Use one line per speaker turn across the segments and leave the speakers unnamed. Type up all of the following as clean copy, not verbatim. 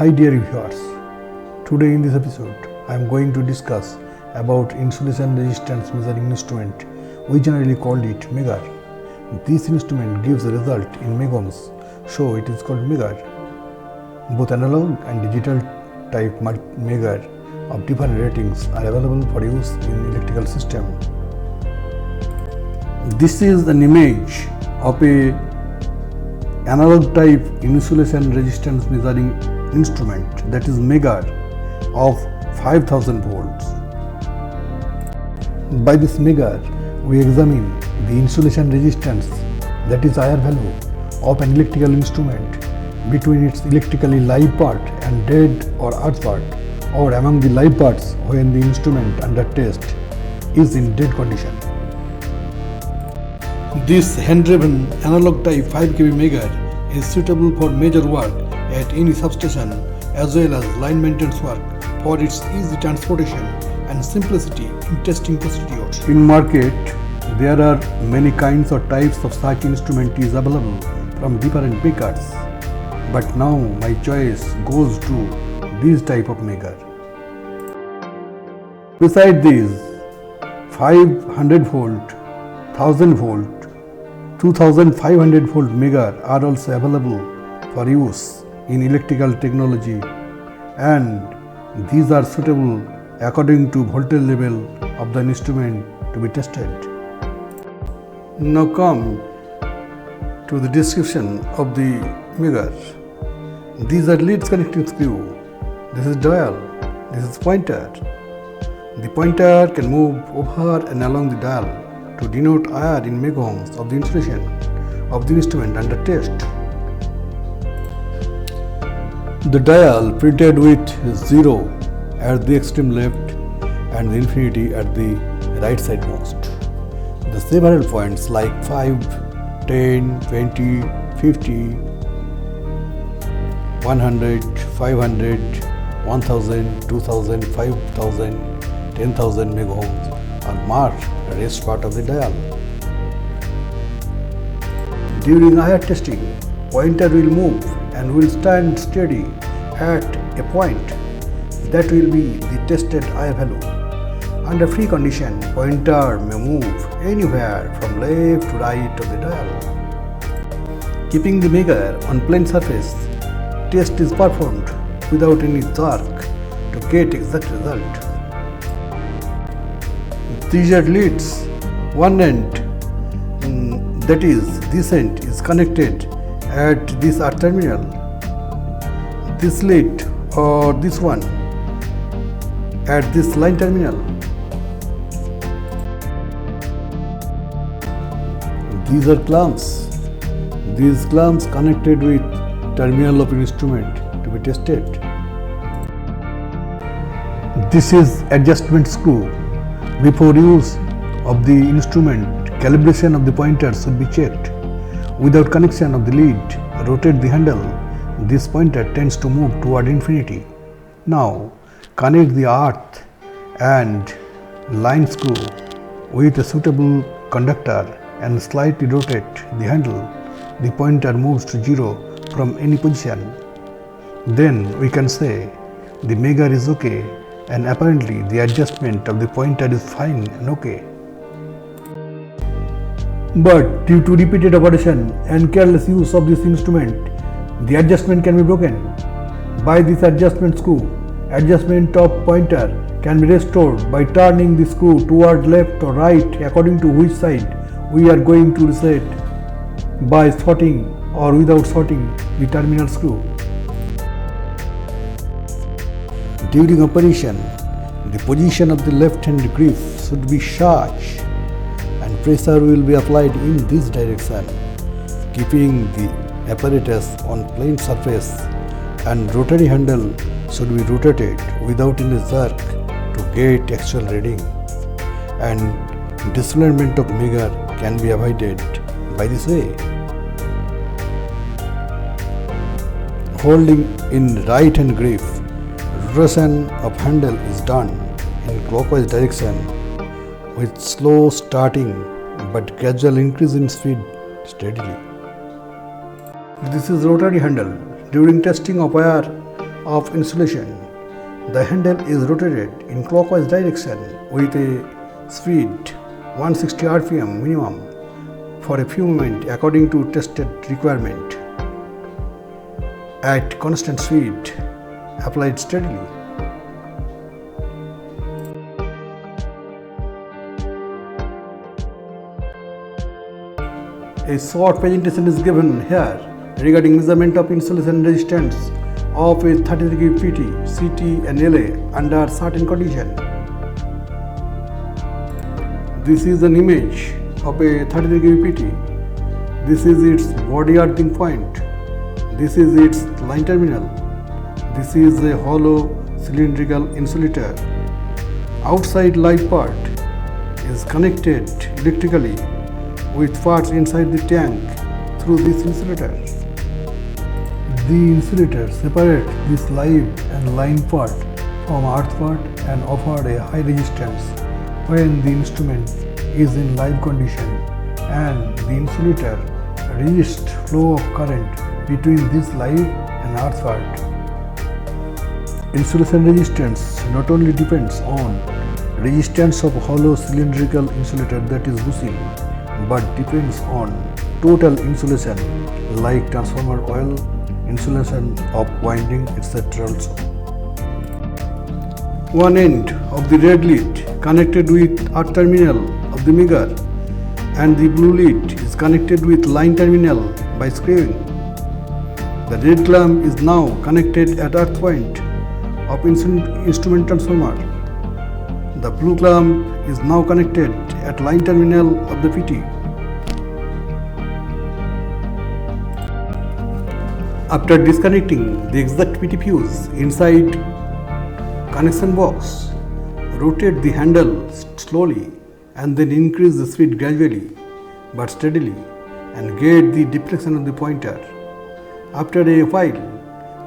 Hi dear viewers, today in this episode I am going to discuss about insulation resistance measuring instrument. We generally call it MEGAR. This instrument gives a result in megohms, so it is called MEGAR. Both analog and digital type MEGAR of different ratings are available for use in electrical system. This is an image of a analog type insulation resistance measuring instrument, that is MEGAR, of 5000 volts. By this MEGAR, we examine the insulation resistance, that is IR value, of an electrical instrument between its electrically live part and dead or earth part, or among the live parts when the instrument under test is in dead condition. This hand-driven analog type 5 kV MEGAR is suitable for major work at any substation as well as line maintenance work for its easy transportation and simplicity in testing procedures. In market, there are many kinds or types of such instrument is available from different makers, but now my choice goes to this type of MEGAR. Beside these, 500 volt, 1000 volt, 2500 volt MEGAR are also available for use in electrical technology, and these are suitable according to voltage level of the instrument to be tested. Now come to the description of the MEGAR. These are leads connecting screw. This is dial. This is pointer. The pointer can move over and along the dial to denote IR in megohms of the insulation of the instrument under test. The dial printed with 0 at the extreme left and the infinity at the right side most. The several points like 5, 10, 20, 50, 100, 500, 1000, 2000, 5000, 10,000 megohms are marked the rest part of the dial. During IR testing, pointer will move and will stand steady at a point that will be the tested IR value. Under free condition, pointer may move anywhere from left to right of the dial. Keeping the MEGAR on plain surface, test is performed without any jerk to get exact result. These are leads. One end, that is this end, is connected at this earth terminal. This lead or this one at this line terminal. These are clamps. These clamps connected with terminal of instrument to be tested. This is adjustment screw. Before use of the instrument, calibration of the pointer should be checked. Without connection of the lead, rotate the handle. This pointer tends to move toward infinity. Now, connect the earth and line screw with a suitable conductor and slightly rotate the handle. The pointer moves to 0 from any position. Then we can say the MEGAR is okay, and apparently the adjustment of the pointer is fine and okay. But due to repeated operation and careless use of this instrument, the adjustment can be broken. By this adjustment screw, adjustment of pointer can be restored by turning the screw toward left or right according to which side we are going to reset, by sorting or without sorting the terminal screw. During operation, the position of the left hand grip should be such and pressure will be applied in this direction, keeping the apparatus on plain surface, and rotary handle should be rotated without any jerk to get actual reading, and displacement of MEGAR can be avoided by this way. Holding in right hand grip, rotation of handle is done in clockwise direction with slow starting but gradual increase in speed steadily. This is rotary handle. During testing of wire of insulation. The handle is rotated in clockwise direction with a speed 160 rpm minimum for a few moments according to tested requirement. At constant speed, applied steadily. A short presentation is given here regarding measurement of insulation resistance of a 33 kV PT, CT and LA under certain conditions. This is an image of a 33 kV PT. This is its body earthing point. This is its line terminal. This is a hollow cylindrical insulator. Outside live part is connected electrically with parts inside the tank through this insulator. The insulator separates this live and line part from earth part and offer a high resistance when the instrument is in live condition, and the insulator resists flow of current between this live and earth part. Insulation resistance not only depends on resistance of hollow cylindrical insulator, that is bushing, but depends on total insulation like transformer oil, insulation of winding, etc. also. One end of the red lead connected with earth terminal of the mirror and the blue lead is connected with line terminal by screwing. The red clamp is now connected at earth point of instrument transformer. The blue clamp is now connected at line terminal of the PT. After disconnecting the exact PT fuse inside connection box, rotate the handle slowly and then increase the speed gradually but steadily and get the deflection of the pointer. After a while,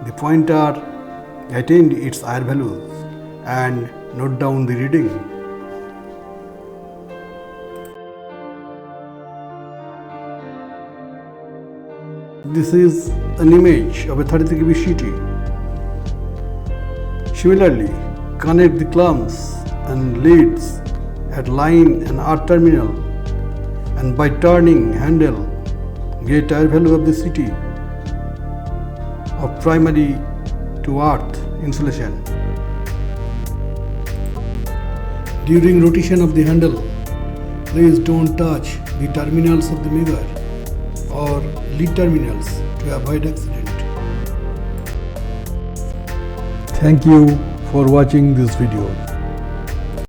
the pointer attained its IR values and note down the reading. This is an image of a 33 kV CT. Similarly, connect the clamps and leads at line and earth terminal, and by turning handle, get IR value of the CT of primary to earth insulation. During rotation of the handle, please don't touch the terminals of the mirror or lead terminals to avoid accident. Thank you for watching this video.